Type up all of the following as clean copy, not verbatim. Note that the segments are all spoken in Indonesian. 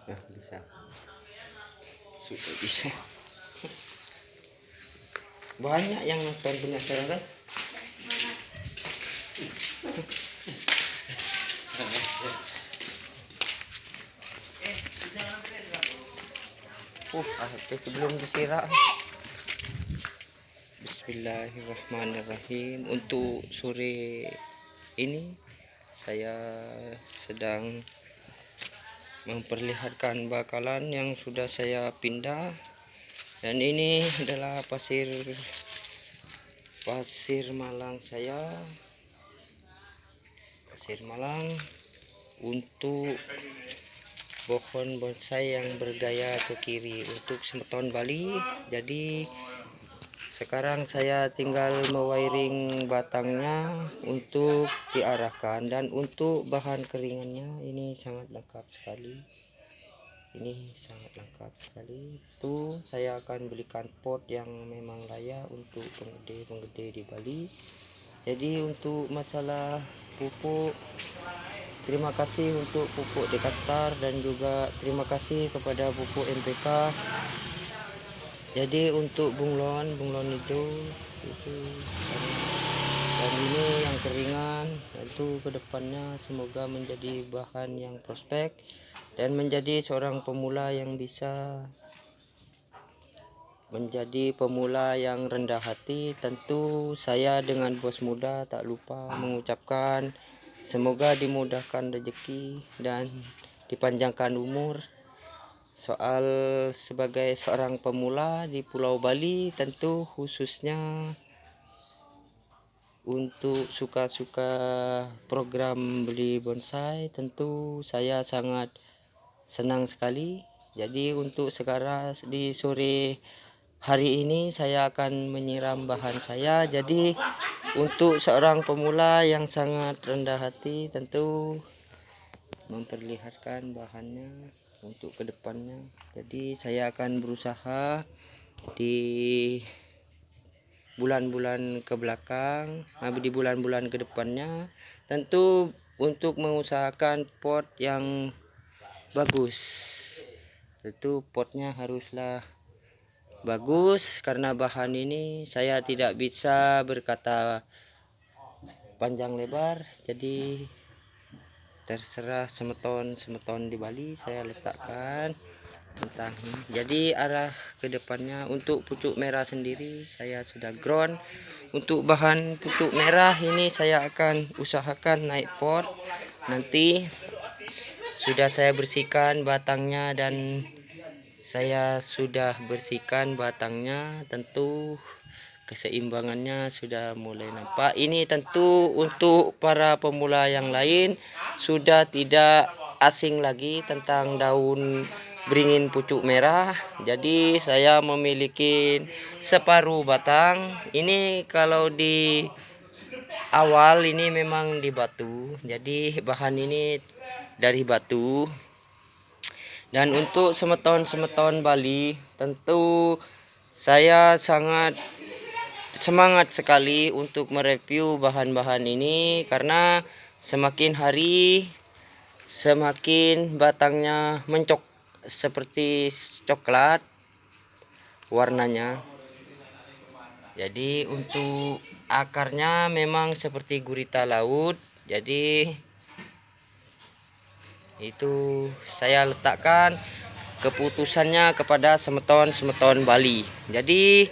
Nah, bisa. Sudah bisa. Banyak yang nonton punya saya kan. Itu belum disiram. Bismillahirrahmanirrahim. Untuk sore ini saya sedang memperlihatkan bakalan yang sudah saya pindah, dan ini adalah pasir Malang pasir Malang untuk pohon bonsai yang bergaya ke kiri untuk semeton Bali. Jadi sekarang saya tinggal mewiring batangnya untuk diarahkan, dan untuk bahan keringannya ini sangat lengkap sekali. Itu saya akan belikan pot yang memang layak untuk penggede di Bali. Jadi untuk masalah pupuk, terima kasih untuk pupuk Dekastar dan juga terima kasih kepada pupuk MPK. Jadi untuk bunglon itu dan ini yang keringan, itu kedepannya semoga menjadi bahan yang prospek dan menjadi seorang pemula yang bisa menjadi pemula yang rendah hati. Tentu saya dengan bos muda tak lupa mengucapkan semoga dimudahkan rezeki dan dipanjangkan umur. Soal sebagai seorang pemula di Pulau Bali, tentu khususnya untuk suka-suka program beli bonsai, tentu saya sangat senang sekali. Jadi untuk sekarang di sore hari ini saya akan menyiram bahan saya. Jadi untuk seorang pemula yang sangat rendah hati, tentu memperlihatkan bahannya untuk kedepannya. Jadi saya akan berusaha di bulan-bulan ke belakang, di bulan-bulan ke depannya, tentu untuk mengusahakan pot yang bagus. Tentu potnya haruslah bagus, karena bahan ini saya tidak bisa berkata panjang lebar, jadi terserah semeton di Bali saya letakkan tentang ini. Jadi arah kedepannya untuk pucuk merah sendiri saya sudah ground. Untuk bahan pucuk merah ini saya akan usahakan naik pot. Nanti sudah saya bersihkan batangnya, dan saya sudah bersihkan batangnya, tentu keseimbangannya sudah mulai nampak. Ini tentu untuk para pemula yang lain sudah tidak asing lagi tentang daun beringin pucuk merah. Jadi saya memiliki separuh batang. Ini kalau di awal ini memang di batu, jadi bahan ini dari batu. Dan untuk semeton Bali, tentu saya sangat semangat sekali untuk mereview bahan-bahan ini, karena semakin hari semakin batangnya mencok seperti coklat warnanya. Jadi untuk akarnya memang seperti gurita laut. Jadi itu saya letakkan keputusannya kepada semeton Bali. Jadi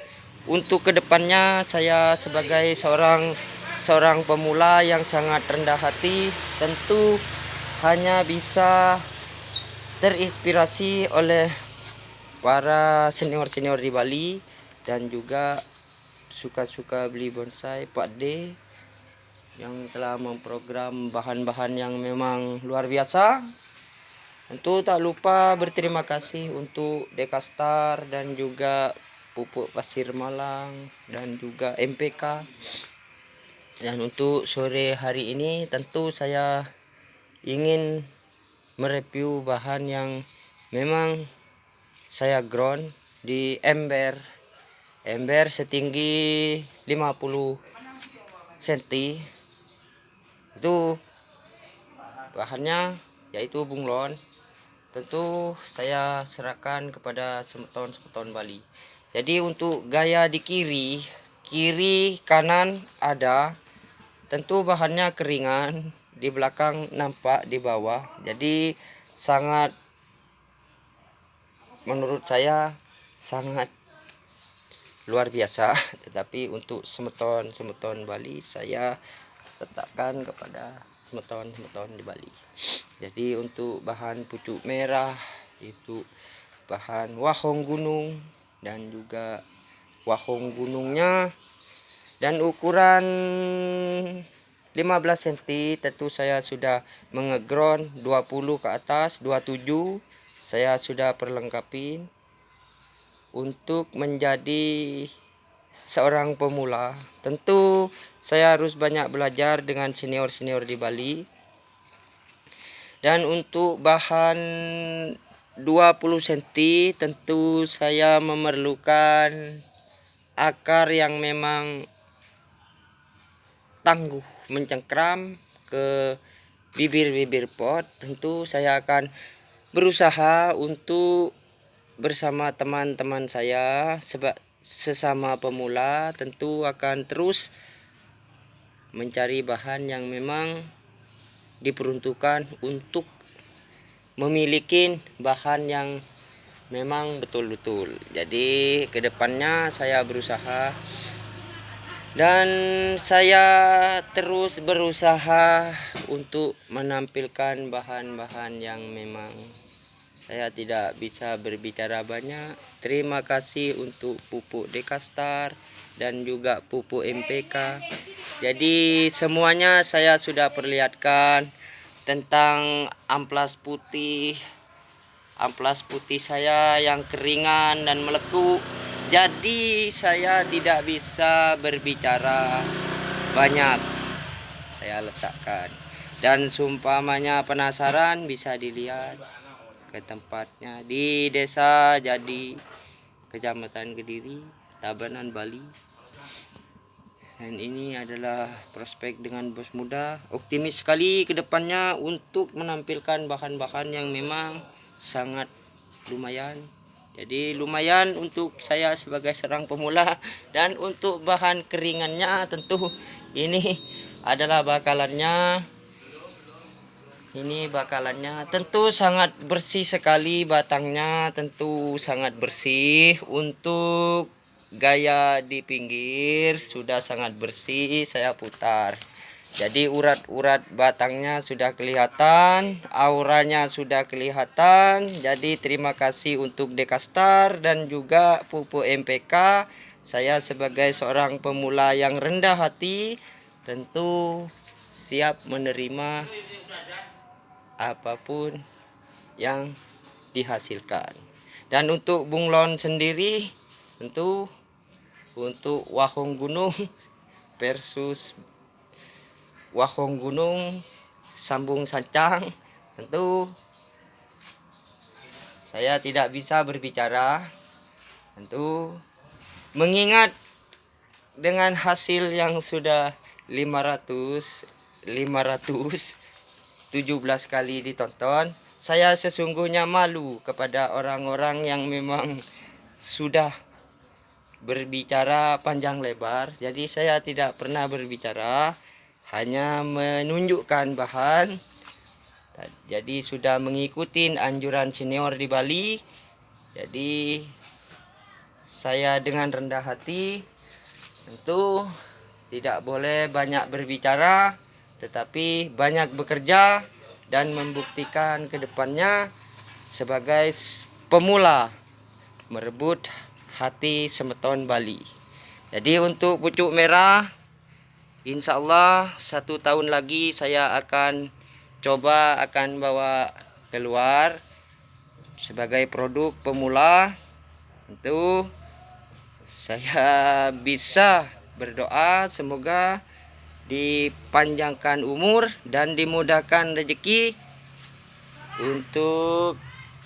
untuk kedepannya saya sebagai seorang pemula yang sangat rendah hati, tentu hanya bisa terinspirasi oleh para senior di Bali, dan juga suka-suka beli bonsai Pak D yang telah memprogram bahan-bahan yang memang luar biasa. Tentu tak lupa berterima kasih untuk Dekastar dan juga pupuk pasir Malang dan juga MPK. Dan untuk sore hari ini tentu saya ingin mereview bahan yang memang saya ground di ember setinggi 50 cm. Itu bahannya yaitu bunglon. tentu saya serahkan kepada semeton-semeton Bali. Jadi untuk gaya di kiri kanan ada, tentu bahannya keringan, di belakang nampak di bawah. Jadi sangat, menurut saya sangat luar biasa. Tetapi untuk semeton Bali saya letakkan kepada semeton di Bali. Jadi untuk bahan pucuk merah itu bahan wahong gunung dan juga wahong gunungnya, dan ukuran 15 cm tentu saya sudah mengeground 20 ke atas, 27 saya sudah perlengkapi. Untuk menjadi seorang pemula tentu saya harus banyak belajar dengan senior-senior di Bali. Dan untuk bahan 20 cm tentu saya memerlukan akar yang memang tangguh mencengkram ke bibir-bibir pot. Tentu saya akan berusaha untuk bersama teman-teman saya sesama pemula, tentu akan terus mencari bahan yang memang diperuntukkan untuk memiliki bahan yang memang betul-betul. Jadi kedepannya saya berusaha dan saya terus berusaha untuk menampilkan bahan-bahan yang memang saya tidak bisa berbicara banyak. Terima kasih untuk pupuk Dekastar dan juga pupuk MPK. Jadi semuanya saya sudah perlihatkan tentang amplas putih saya yang keringan dan meleku. Jadi saya tidak bisa berbicara banyak, saya letakkan. Dan seumpamanya penasaran bisa dilihat ke tempatnya di Desa Jadi, Kecamatan Kediri, Tabanan, Bali. Dan ini adalah prospek dengan bos muda. Optimis sekali ke depannya untuk menampilkan bahan-bahan yang memang sangat lumayan. Jadi lumayan untuk saya sebagai seorang pemula. Dan untuk bahan keringannya tentu ini adalah bakalannya. Ini bakalannya tentu sangat bersih sekali, batangnya tentu sangat bersih. Untuk gaya di pinggir sudah sangat bersih, saya putar. Jadi urat-urat batangnya sudah kelihatan, auranya sudah kelihatan. Jadi terima kasih untuk Dekastar dan juga pupuk MPK. Saya sebagai seorang pemula yang rendah hati tentu siap menerima apapun yang dihasilkan. Dan untuk bunglon sendiri tentu untuk wahong gunung versus wahong gunung sambung sancang, tentu saya tidak bisa berbicara. Tentu mengingat dengan hasil yang sudah 517 kali ditonton, saya sesungguhnya malu kepada orang-orang yang memang sudah berbicara panjang lebar. Jadi saya tidak pernah berbicara, hanya menunjukkan bahan. Jadi sudah mengikuti anjuran senior di Bali. Jadi saya dengan rendah hati tentu tidak boleh banyak berbicara, tetapi banyak bekerja dan membuktikan ke depannya sebagai pemula merebut hati semeton Bali. Jadi untuk pucuk merah, insya Allah 1 tahun lagi saya akan bawa keluar sebagai produk pemula. Tentu saya bisa berdoa semoga dipanjangkan umur dan dimudahkan rezeki untuk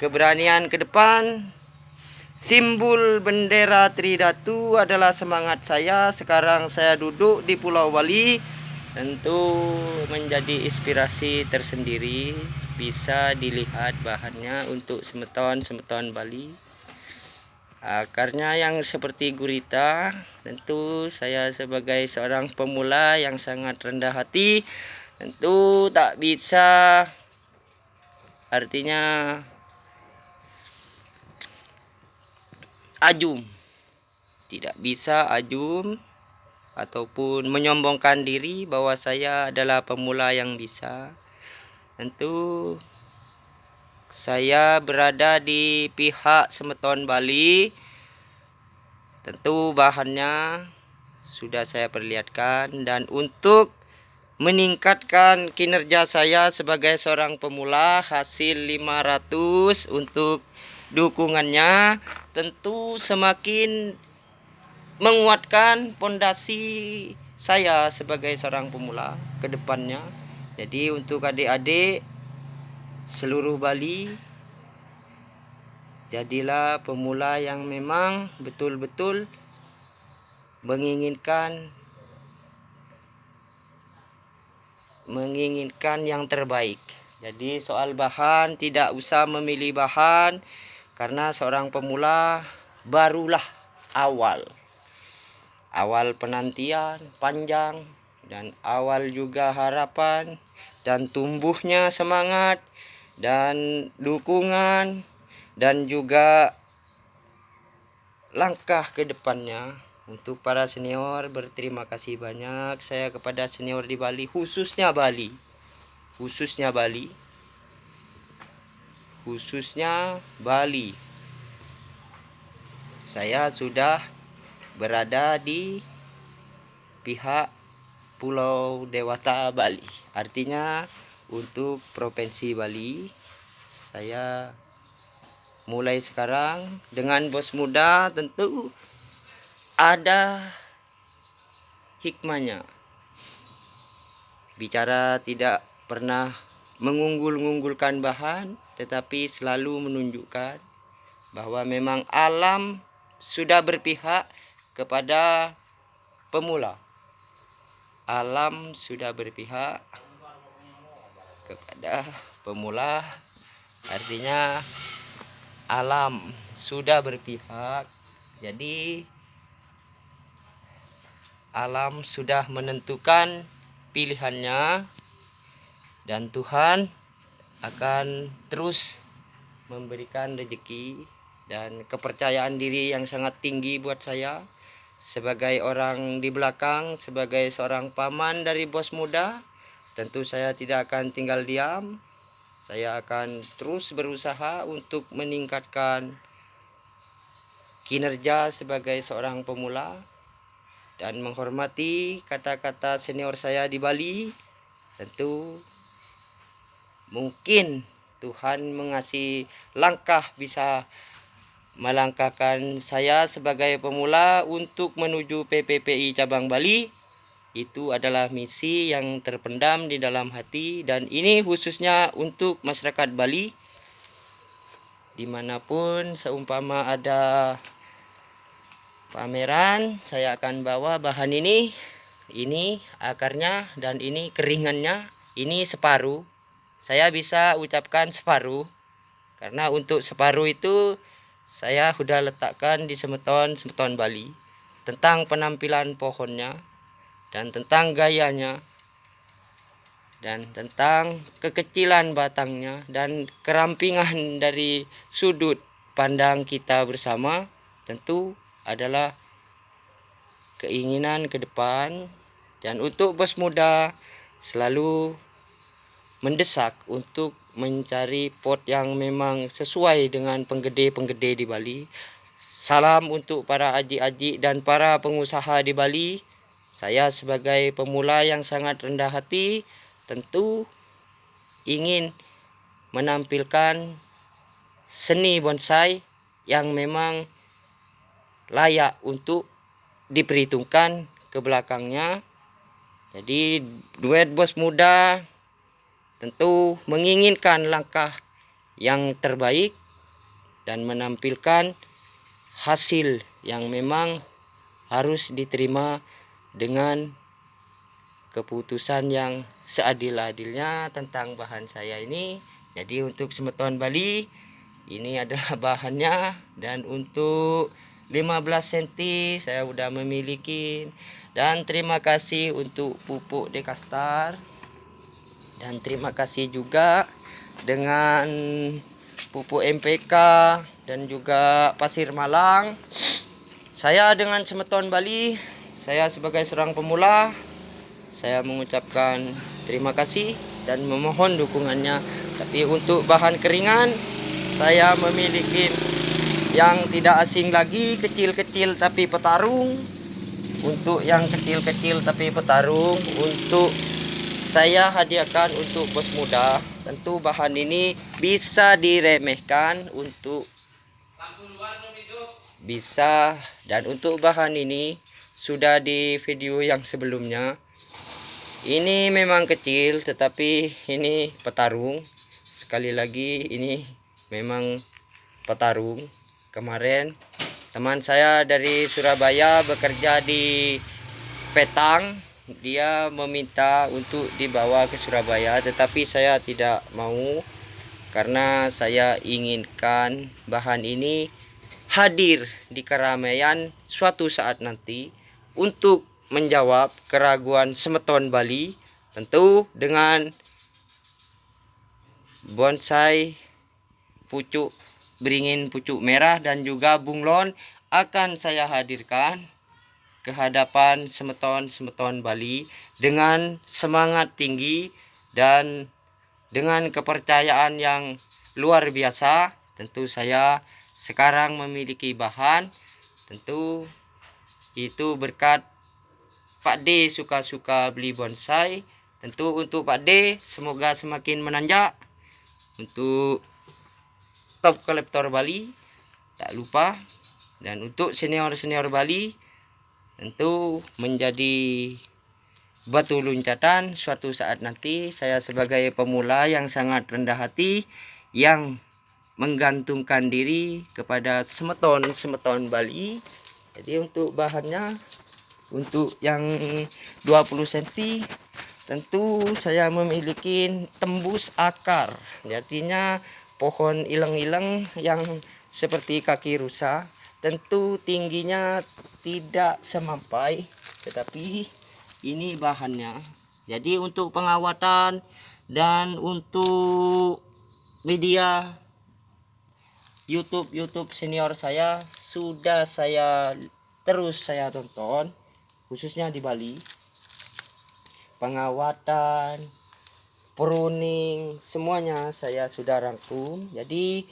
keberanian ke depan. Simbol bendera Tridatu adalah semangat saya. Sekarang saya duduk di Pulau Bali, tentu menjadi inspirasi tersendiri. bisa dilihat bahannya untuk semeton Bali. Akarnya yang seperti gurita. Tentu saya sebagai seorang pemula yang sangat rendah hati, tentu tak bisa, artinya ajum, tidak bisa ajum ataupun menyombongkan diri bahwa saya adalah pemula yang bisa. Tentu saya berada di pihak Semeton Bali. Tentu bahannya sudah saya perlihatkan, dan untuk meningkatkan kinerja saya sebagai seorang pemula, hasil 500 untuk dukungannya tentu semakin menguatkan pondasi saya sebagai seorang pemula ke depannya. Jadi untuk adik-adik seluruh Bali, jadilah pemula yang memang betul-betul menginginkan yang terbaik. Jadi soal bahan, tidak usah memilih bahan, karena seorang pemula barulah awal penantian panjang, dan awal juga harapan dan tumbuhnya semangat dan dukungan, dan juga langkah ke depannya. Untuk para senior, berterima kasih banyak saya kepada senior di Bali, khususnya Bali. Saya sudah berada di pihak Pulau Dewata Bali. Artinya untuk Provinsi Bali, saya mulai sekarang dengan bos muda tentu ada hikmahnya. Bicara tidak pernah mengunggul-unggulkan bahan, tetapi selalu menunjukkan bahwa memang alam sudah berpihak kepada pemula. Alam sudah berpihak kepada pemula, artinya alam sudah berpihak. Jadi alam sudah menentukan pilihannya, dan Tuhan akan terus memberikan rezeki dan kepercayaan diri yang sangat tinggi buat saya sebagai orang di belakang, sebagai seorang paman dari bos muda. Tentu saya tidak akan tinggal diam. Saya akan terus berusaha untuk meningkatkan kinerja sebagai seorang pemula dan menghormati kata-kata senior saya di Bali. Tentu mungkin Tuhan mengasih langkah, bisa melangkahkan saya sebagai pemula untuk menuju PPPI cabang Bali. Itu adalah misi yang terpendam di dalam hati, dan ini khususnya untuk masyarakat Bali. Dimanapun seumpama ada pameran, saya akan bawa bahan ini akarnya, dan ini keringannya, ini separuh. Saya bisa ucapkan separuh, karena untuk separuh itu saya sudah letakkan di semeton Bali, tentang penampilan pohonnya, dan tentang gayanya, dan tentang kekecilan batangnya, dan kerampingan dari sudut pandang kita bersama. Tentu adalah keinginan ke depan, dan untuk bos muda selalu mendesak untuk mencari pot yang memang sesuai dengan penggede-penggede di Bali. Salam untuk para adik-adik dan para pengusaha di Bali. Saya sebagai pemula yang sangat rendah hati tentu ingin menampilkan seni bonsai yang memang layak untuk diperhitungkan ke belakangnya. Jadi duet bos muda tentu menginginkan langkah yang terbaik dan menampilkan hasil yang memang harus diterima dengan keputusan yang seadil-adilnya tentang bahan saya ini. Jadi untuk semeton Bali ini adalah bahannya, dan untuk 15 cm saya udah memiliki. Dan terima kasih untuk pupuk Dekastar, dan terima kasih juga dengan pupuk MPK dan juga pasir Malang. Saya dengan semeton Bali, saya sebagai seorang pemula, saya mengucapkan terima kasih dan memohon dukungannya. Tapi untuk bahan keringan, saya memiliki yang tidak asing lagi, kecil-kecil tapi petarung. Untuk yang kecil-kecil tapi petarung, untuk saya hadiahkan untuk bos muda. Tentu bahan ini bisa diremehkan, untuk bisa. Dan untuk bahan ini sudah di video yang sebelumnya. Ini memang kecil tetapi ini petarung. Sekali lagi ini memang petarung. Kemarin teman saya dari Surabaya bekerja di Petang, dia meminta untuk dibawa ke Surabaya, tetapi saya tidak mau karena saya inginkan bahan ini hadir di keramaian suatu saat nanti untuk menjawab keraguan semeton Bali. Tentu dengan bonsai pucuk beringin pucuk merah dan juga bunglon akan saya hadirkan ke hadapan semeton Bali dengan semangat tinggi dan dengan kepercayaan yang luar biasa. Tentu saya sekarang memiliki bahan, tentu itu berkat Pak D suka-suka beli bonsai. Tentu untuk Pak D semoga semakin menanjak. Untuk top kolektor Bali tak lupa, dan untuk senior-senior Bali tentu menjadi batu loncatan suatu saat nanti. Saya sebagai pemula yang sangat rendah hati, yang menggantungkan diri kepada semeton Bali. Jadi untuk bahannya, untuk yang 20 cm tentu saya memiliki tembus akar. Artinya pohon ilang-ilang yang seperti kaki rusa, tentu tingginya tidak semampai, tetapi ini bahannya. Jadi untuk pengawatan dan untuk media YouTube senior saya sudah terus saya tonton, khususnya di Bali. Pengawatan, pruning, semuanya saya sudah rangkum. Jadi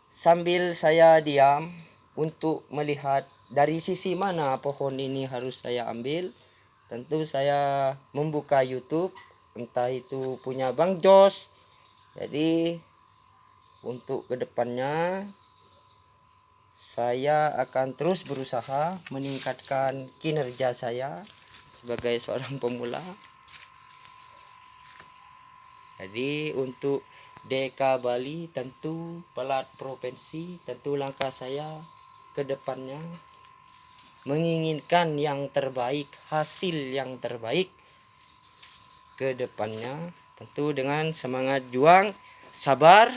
sambil saya diam untuk melihat dari sisi mana pohon ini harus saya ambil, tentu saya membuka YouTube, entah itu punya Bang Jos. Jadi untuk kedepannya saya akan terus berusaha meningkatkan kinerja saya sebagai seorang pemula. Jadi untuk DK Bali, tentu pelat provinsi, tentu langkah saya ke depannya menginginkan yang terbaik, hasil yang terbaik ke depannya. Tentu dengan semangat juang, sabar,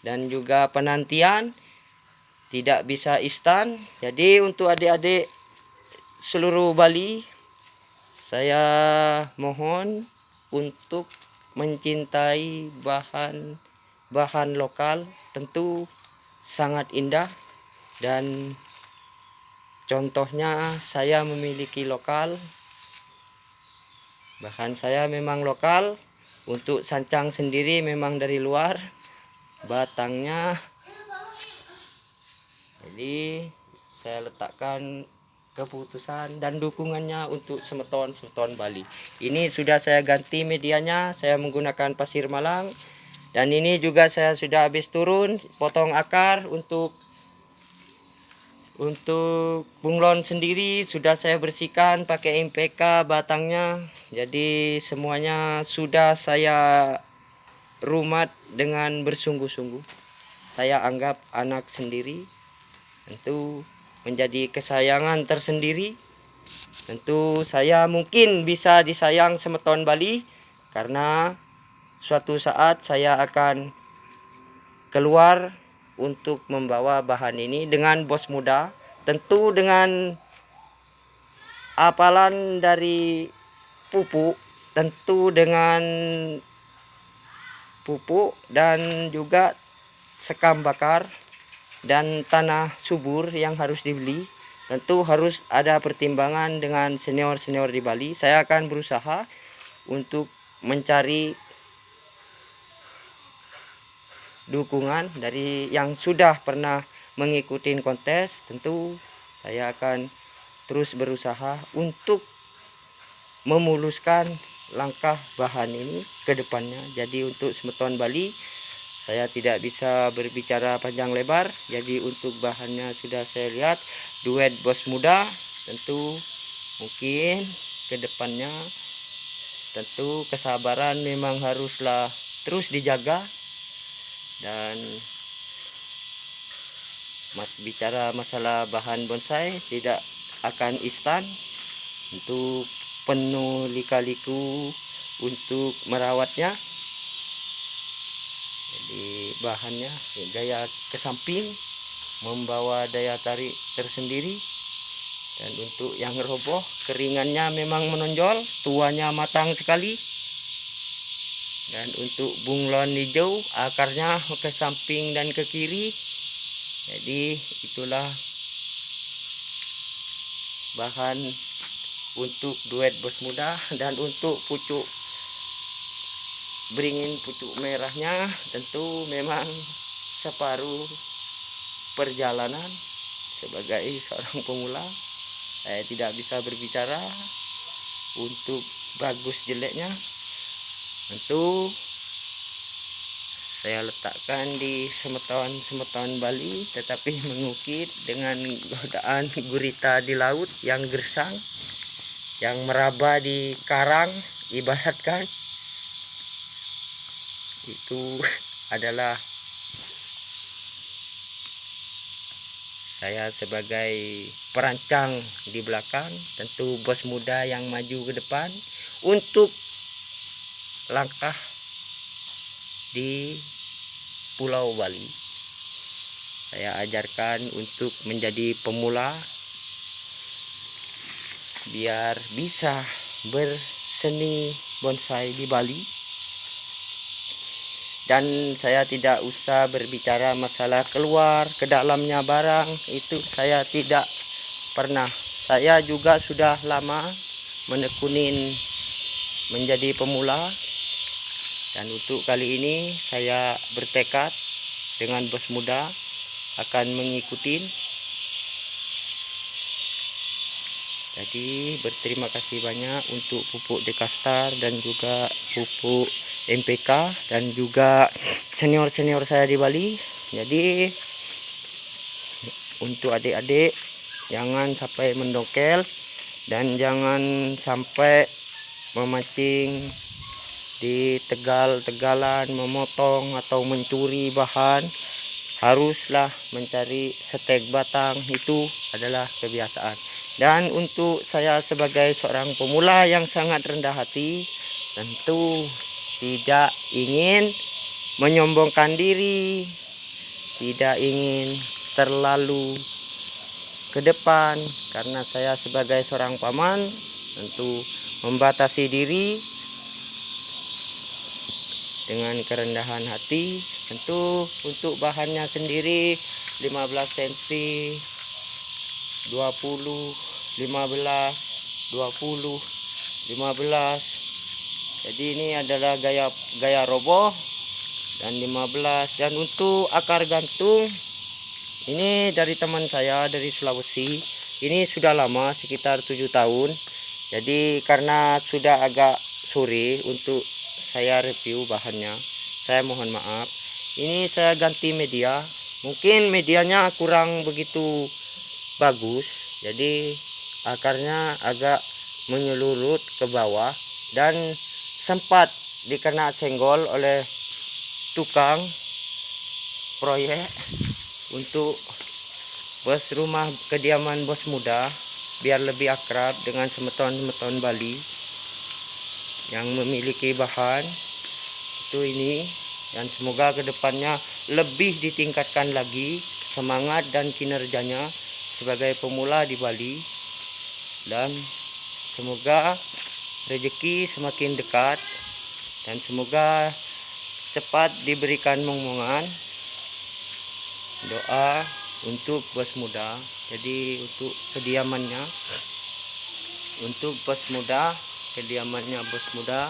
dan juga penantian, tidak bisa instan. Jadi untuk adik-adik seluruh Bali, saya mohon untuk mencintai bahan lokal. Tentu sangat indah, dan contohnya saya memiliki lokal. Bahan saya memang lokal. Untuk sancang sendiri memang dari luar batangnya. Jadi saya letakkan keputusan dan dukungannya untuk semeton Bali. Ini sudah saya ganti medianya, saya menggunakan pasir Malang. Dan ini juga saya sudah habis turun potong akar. Untuk bunglon sendiri sudah saya bersihkan pakai MPK batangnya. Jadi semuanya sudah saya rumat dengan bersungguh-sungguh. Saya anggap anak sendiri. Tentu menjadi kesayangan tersendiri. Tentu saya mungkin bisa disayang semeton Bali karena suatu saat saya akan keluar untuk membawa bahan ini dengan bos muda, tentu dengan apalan dari pupuk, tentu dengan pupuk dan juga sekam bakar dan tanah subur yang harus dibeli. Tentu harus ada pertimbangan dengan senior-senior di Bali. Saya akan berusaha untuk mencari dukungan dari yang sudah pernah mengikuti kontes. Tentu saya akan terus berusaha untuk memuluskan langkah bahan ini ke depannya. Jadi untuk semeton Bali saya tidak bisa berbicara panjang lebar. Jadi untuk bahannya sudah saya lihat, duet bos muda. Tentu mungkin ke depannya tentu kesabaran memang haruslah terus dijaga. Dan bicara masalah bahan bonsai tidak akan instan, untuk penuh lika-liku untuk merawatnya. Jadi bahannya gaya ke samping membawa daya tarik tersendiri. Dan untuk yang roboh, keringannya memang menonjol, tuanya matang sekali. Dan untuk bunglon hijau, akarnya ke samping dan ke kiri. Jadi itulah bahan untuk duet bos muda. Dan untuk pucuk beringin, pucuk merahnya, tentu memang separuh perjalanan sebagai seorang pemula. Saya tidak bisa berbicara untuk bagus jeleknya. Tentu saya letakkan di semeton Bali, tetapi mengukit dengan godaan gurita di laut yang gersang, yang meraba di karang. Ibaratkan itu adalah saya sebagai perancang di belakang, tentu bos muda yang maju ke depan untuk langkah di Pulau Bali. Saya ajarkan untuk menjadi pemula biar bisa berseni bonsai di Bali. Dan saya tidak usah berbicara masalah keluar ke dalamnya barang, itu saya tidak pernah. Saya juga sudah lama menekunin menjadi pemula. Dan untuk kali ini saya bertekad dengan bos muda akan mengikuti. Jadi berterima kasih banyak untuk pupuk Dekastar dan juga pupuk MPK dan juga senior-senior saya di Bali. Jadi untuk adik-adik jangan sampai mendongkel dan jangan sampai memancing di tegal-tegalan, memotong atau mencuri bahan. Haruslah mencari setek batang, itu adalah kebiasaan. Dan untuk saya sebagai seorang pemula yang sangat rendah hati, tentu tidak ingin menyombongkan diri, tidak ingin terlalu ke depan, karena saya sebagai seorang paman tentu membatasi diri dengan kerendahan hati. Tentu untuk bahannya sendiri 15 cm, 20, 15, 20, 15. Jadi ini adalah gaya roboh dan 15. Dan untuk akar gantung ini dari teman saya dari Sulawesi. Ini sudah lama, sekitar 7 tahun. Jadi karena sudah agak sore untuk saya review bahannya, saya mohon maaf. Ini saya ganti media. Mungkin medianya kurang begitu bagus, jadi akarnya agak menyeluruh ke bawah dan sempat dikena senggol oleh tukang proyek untuk bos rumah kediaman bos muda, biar lebih akrab dengan semeton-semeton Bali yang memiliki bahan itu ini. Dan semoga kedepannya lebih ditingkatkan lagi semangat dan kinerjanya sebagai pemula di Bali, dan semoga rezeki semakin dekat dan semoga cepat diberikan momongan. Doa untuk bos muda, jadi untuk kediamannya bos muda,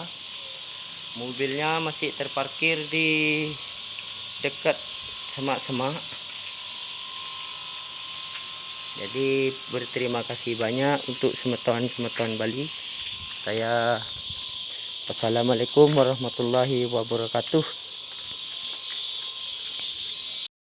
mobilnya masih terparkir di dekat semak-semak. Jadi berterima kasih banyak untuk semeton-semeton Bali. Wassalamualaikum warahmatullahi wabarakatuh.